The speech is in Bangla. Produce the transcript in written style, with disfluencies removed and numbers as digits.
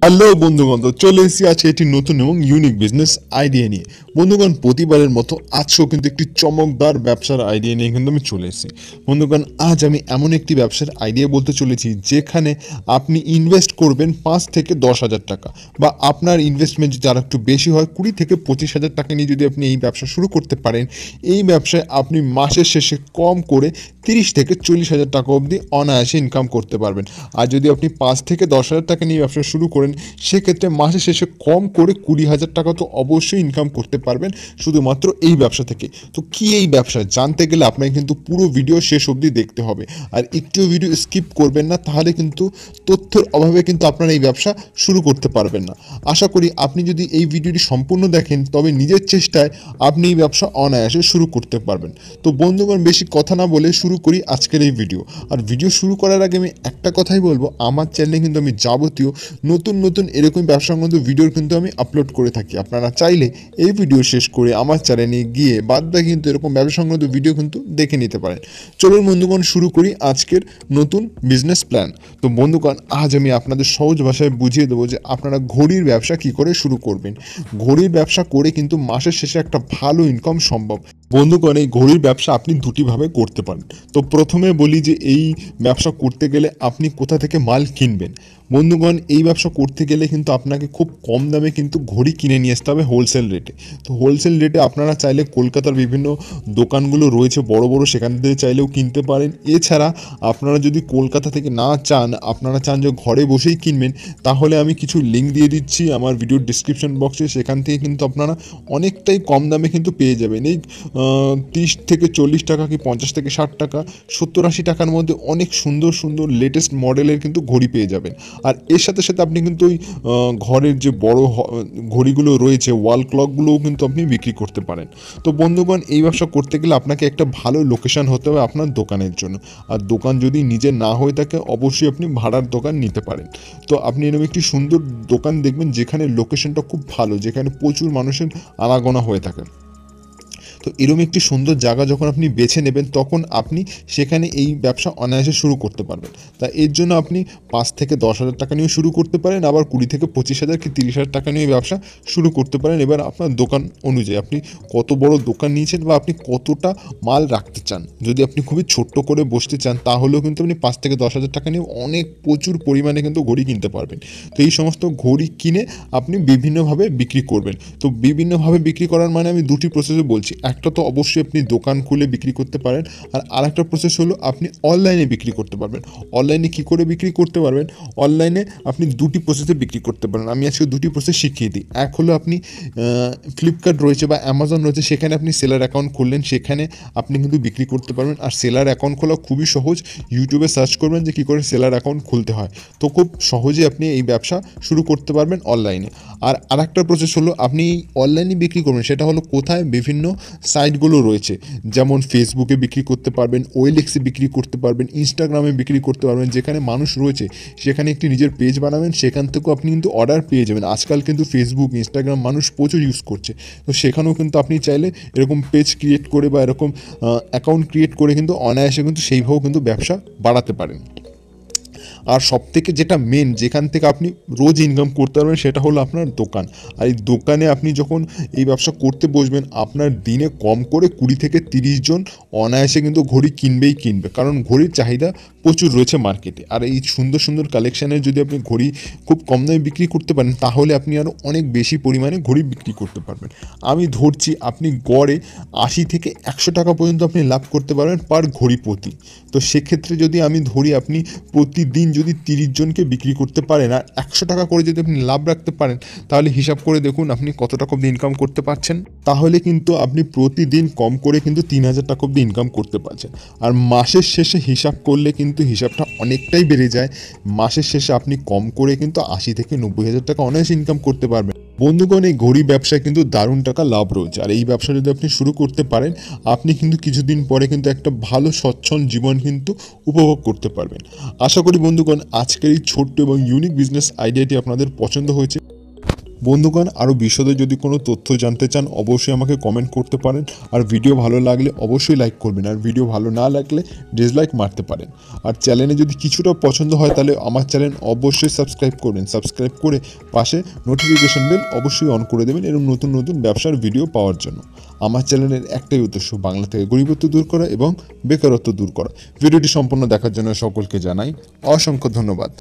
হ্যালো বন্ধুগণ, তো চলে এসেছি আছে একটি নতুন এবং ইউনিক বিজনেস আইডিয়া নিয়ে। বন্ধুগণ, প্রতিবারের মতো আজকেও কিন্তু একটি চমকদার ব্যবসার আইডিয়া নিয়ে কিন্তু আমি চলে এসেছি। বন্ধুগণ, আজ আমি এমন একটি ব্যবসার আইডিয়া বলতে চলেছি যেখানে আপনি ইনভেস্ট করবেন 5 থেকে 10 হাজার টাকা, বা আপনার ইনভেস্টমেন্ট যদি আর একটু বেশি হয় 20 থেকে 25 হাজার টাকা নিয়ে যদি আপনি এই ব্যবসা শুরু করতে পারেন, এই ব্যবসায় আপনি মাসের শেষে কম করে 30 থেকে 40 হাজার টাকা অবধি অনায়াসে ইনকাম করতে পারবেন। আর যদি আপনি 5 থেকে 10 হাজার টাকা নিয়ে ব্যবসা শুরু করেন, সেক্ষেত্রে মাসের শেষে কম করে 20 হাজার টাকা তো অবশ্যই ইনকাম করতে পারবেন শুধুমাত্র এই ব্যবসা থেকে। তো কি এই ব্যবসা জানতে গেলে আপনাকে কিন্তু পুরো ভিডিও শেষ অবধি দেখতে হবে, আর একটিও ভিডিও স্কিপ করবেন না, তাহলে কিন্তু তথ্যের অভাবে কিন্তু আপনারা এই ব্যবসা শুরু করতে পারবেন না। আশা করি আপনি যদি এই ভিডিওটি সম্পূর্ণ দেখেন, তবে নিজের চেষ্টায় আপনি এই ব্যবসা অনায়াসে শুরু করতে পারবেন। তো বন্ধুগণ, বেশি কথা না বলে শুরু করি আজকের এই ভিডিও। আর ভিডিও শুরু করার আগে আমি একটা কথাই বলবো, আমার চ্যানেলে কিন্তু আমি যাবতীয় নতুন নতুন এরকম ব্যবসা সংক্রান্ত ভিডিও কিন্তু আমি আপলোড করে থাকি। আপনারা চাইলে এই ভিডিও শেষ করে আমার চ্যানেলে গিয়ে বাদবাকি কিন্তু এরকম ব্যবসা সংক্রান্ত ভিডিও কিন্তু দেখে নিতে পারেন। চলুন বন্ধুগণ, শুরু করি আজকের নতুন বিজনেস প্ল্যান। তো বন্ধুগণ, আজ আমি আপনাদের সহজ ভাষায় বুঝিয়ে দেবো যে আপনারা ঘড়ির ব্যবসা কি করে শুরু করবেন। ঘড়ির ব্যবসা করে কিন্তু মাসের শেষে একটা ভালো ইনকাম সম্ভব। বন্ধুগণ, এই ঘড়ির ব্যবসা আপনি দুটিভাবে করতে পারেন। তো প্রথমে বলি যে এই ব্যবসা করতে গেলে আপনি কোথা থেকে মাল কিনবেন। বন্ধুগণ, এই ব্যবসা করতে গেলে কিন্তু আপনাকে খুব কম দামে কিন্তু ঘড়ি কিনে নিয়ে আসতে হবে হোলসেল রেটে। তো হোলসেল রেটে আপনারা চাইলে কলকাতার বিভিন্ন দোকানগুলো রয়েছে বড় বড়, সেখান থেকে চাইলেও কিনতে পারেন। এছাড়া আপনারা যদি কলকাতা থেকে না চান, আপনারা চান যে ঘরে বসেই কিনবেন, তাহলে আমি কিছু লিঙ্ক দিয়ে দিচ্ছি আমার ভিডিওর ডিসক্রিপশন বক্সে। সেখান থেকে কিন্তু আপনারা অনেকটাই কম দামে কিন্তু পেয়ে যাবেন। এই 30 থেকে 40 টাকা কি 50 থেকে 60 টাকা, 70-80 টাকার মধ্যে অনেক সুন্দর সুন্দর লেটেস্ট মডেলের কিন্তু ঘড়ি পেয়ে যাবেন। আর এর সাথে সাথে আপনি কিন্তু ওই ঘরের যে বড় ঘড়িগুলো রয়েছে, ওয়াল ক্লকগুলোও কিন্তু আপনি বিক্রি করতে পারেন। তো বন্ধুগণ, এই ব্যবসা করতে গেলে আপনাকে একটা ভালো লোকেশন হতে হবে আপনার দোকানের জন্য। আর দোকান যদি নিজের না হয়ে থাকে, অবশ্যই আপনি ভাড়ার দোকান নিতে পারেন। তো আপনি এরকম একটি সুন্দর দোকান দেখবেন যেখানে লোকেশনটা খুব ভালো, যেখানে প্রচুর মানুষের আনাগোনা হয়ে থাকে। তো এরকম একটি সুন্দর জায়গা যখন আপনি বেছে নেবেন, তখন আপনি সেখানে এই ব্যবসা অনায়াসে শুরু করতে পারবেন। তা এর জন্য আপনি 5 থেকে 10 হাজার টাকা নিয়ে শুরু করতে পারেন, আবার 20 থেকে 25 হাজার কি 30 হাজার টাকা নিয়ে ব্যবসা শুরু করতে পারেন। এবার আপনার দোকান অনুযায়ী আপনি কত বড় দোকান নিয়েছেন বা আপনি কতটা মাল রাখতে চান। যদি আপনি খুবই ছোট্ট করে বসতে চান, তাহলেও কিন্তু আপনি 5 থেকে 10 হাজার টাকা নিয়ে অনেক প্রচুর পরিমাণে কিন্তু ঘড়ি কিনতে পারবেন। তো এই সমস্ত ঘড়ি কিনে আপনি বিভিন্নভাবে বিক্রি করবেন। তো বিভিন্নভাবে বিক্রি করার মানে আমি দুটি প্রসেসে বলছি। একটা তো অবশ্যই আপনি দোকান খুলে বিক্রি করতে পারেন, আর আরেকটা প্রসেস হলো আপনি অনলাইনে বিক্রি করতে পারবেন। অনলাইনে কি করে বিক্রি করতে পারবেন? অনলাইনে আপনি দুটি প্রসেসে বিক্রি করতে পারেন। আমি আজকে দুটি প্রসেস শিখিয়ে দিই। এক হলো আপনি ফ্লিপকার্ট রয়েছে বা অ্যামাজন রয়েছে, সেখানে আপনি সেলার অ্যাকাউন্ট খুললেন, সেখানে আপনি কিন্তু বিক্রি করতে পারবেন। আর সেলার অ্যাকাউন্ট খোলা খুবই সহজ। ইউটিউবে সার্চ করবেন যে কী করে সেলার অ্যাকাউন্ট খুলতে হয়, তো খুব সহজে আপনি এই ব্যবসা শুরু করতে পারবেন অনলাইনে। আর আরেকটা প্রসেস হলো আপনি অনলাইনে বিক্রি করবেন, সেটা হলো কোথায়? বিভিন্ন সাইটগুলো রয়েছে, যেমন ফেসবুকে বিক্রি করতে পারবেন, ওএলএক্সে বিক্রি করতে পারবেন, ইনস্টাগ্রামে বিক্রি করতে পারবেন। যেখানে মানুষ রয়েছে সেখানে একটি নিজের পেজ বানাবেন, সেখান থেকেও আপনি কিন্তু অর্ডার পেয়ে যাবেন। আজকাল কিন্তু ফেসবুক, ইনস্টাগ্রাম মানুষ প্রচুর ইউজ করছে, তো সেখানেও কিন্তু আপনি চাইলে এরকম পেজ ক্রিয়েট করে বা এরকম অ্যাকাউন্ট ক্রিয়েট করে কিন্তু অনায়াসে কিন্তু সেইভাবেও কিন্তু ব্যবসা বাড়াতে পারেন। আর সবথেকে যেটা মেন, যেখান থেকে আপনি রোজ ইনকাম করতে পারবেন, সেটা হলো আপনার দোকান। আর এই দোকানে আপনি যখন এই ব্যবসা করতে বসবেন, আপনার দিনে কম করে 20 থেকে 30 জন অনায়াসে কিন্তু ঘড়ি কিনবেই কিনবে, কারণ ঘড়ির চাহিদা প্রচুর রয়েছে মার্কেটে। আর এই সুন্দর সুন্দর কালেকশানের যদি আপনি ঘড়ি খুব কম দামে বিক্রি করতে পারেন, তাহলে আপনি আরও অনেক বেশি পরিমাণে ঘড়ি বিক্রি করতে পারবেন। আমি ধরছি আপনি গড়ে 80 থেকে 100 টাকা পর্যন্ত আপনি লাভ করতে পারবেন পার ঘড়ি প্রতি। তো সেক্ষেত্রে যদি আমি ধরি, আপনি প্রতিদিন যদি 30 জনকে বিক্রি করতে পারেন আর 100 টাকা করে যদি আপনি লাভ রাখতে পারেন, তাহলে হিসাব করে দেখুন আপনি কত টাকা অবধি ইনকাম করতে পারছেন। তাহলে কিন্তু আপনি প্রতিদিন কম করে কিন্তু 3000 টাকা অবধি ইনকাম করতে পারছেন। আর মাসের শেষে হিসাব করলে কিন্তু হিসাবটা অনেকটাই বেড়ে যায়। মাসের শেষে আপনি কম করে কিন্তু 80 থেকে 90 হাজার টাকা অনায়াসে ইনকাম করতে পারবেন। বন্ধুগণ, এই ঘড়ি ব্যবসায় কিন্তু দারুণ টাকা লাভ রয়েছে। আর এই ব্যবসা যদি আপনি শুরু করতে পারেন, আপনি কিন্তু কিছুদিন পরে কিন্তু একটা ভালো সচ্ছল জীবন কিন্তু উপভোগ করতে পারবেন। আশা করি বন্ধুগণ, আজকের এই ছোট্ট এবং ইউনিক বিজনেস আইডিয়াটি আপনাদের পছন্দ হয়েছে। বন্ধুগণ, আরও বিশদে যদি কোনো তথ্য জানতে চান অবশ্যই আমাকে কমেন্ট করতে পারেন। আর ভিডিও ভালো লাগলে অবশ্যই লাইক করবেন, আর ভিডিও ভালো না লাগলে ডিসলাইক মারতে পারেন। আর চ্যানেলে যদি কিছুটা পছন্দ হয় তাহলে আমার চ্যানেল অবশ্যই সাবস্ক্রাইব করবেন। সাবস্ক্রাইব করে পাশে নোটিফিকেশন বেল অবশ্যই অন করে দেবেন এরকম নতুন নতুন ব্যবসার ভিডিও পাওয়ার জন্য। আমার চ্যানেলের একটাই উদ্দেশ্য, বাংলা থেকে গরিবত্ব দূর করা এবং বেকারত্ব দূর করা। ভিডিওটি সম্পূর্ণ দেখার জন্য সকলকে জানাই অসংখ্য ধন্যবাদ।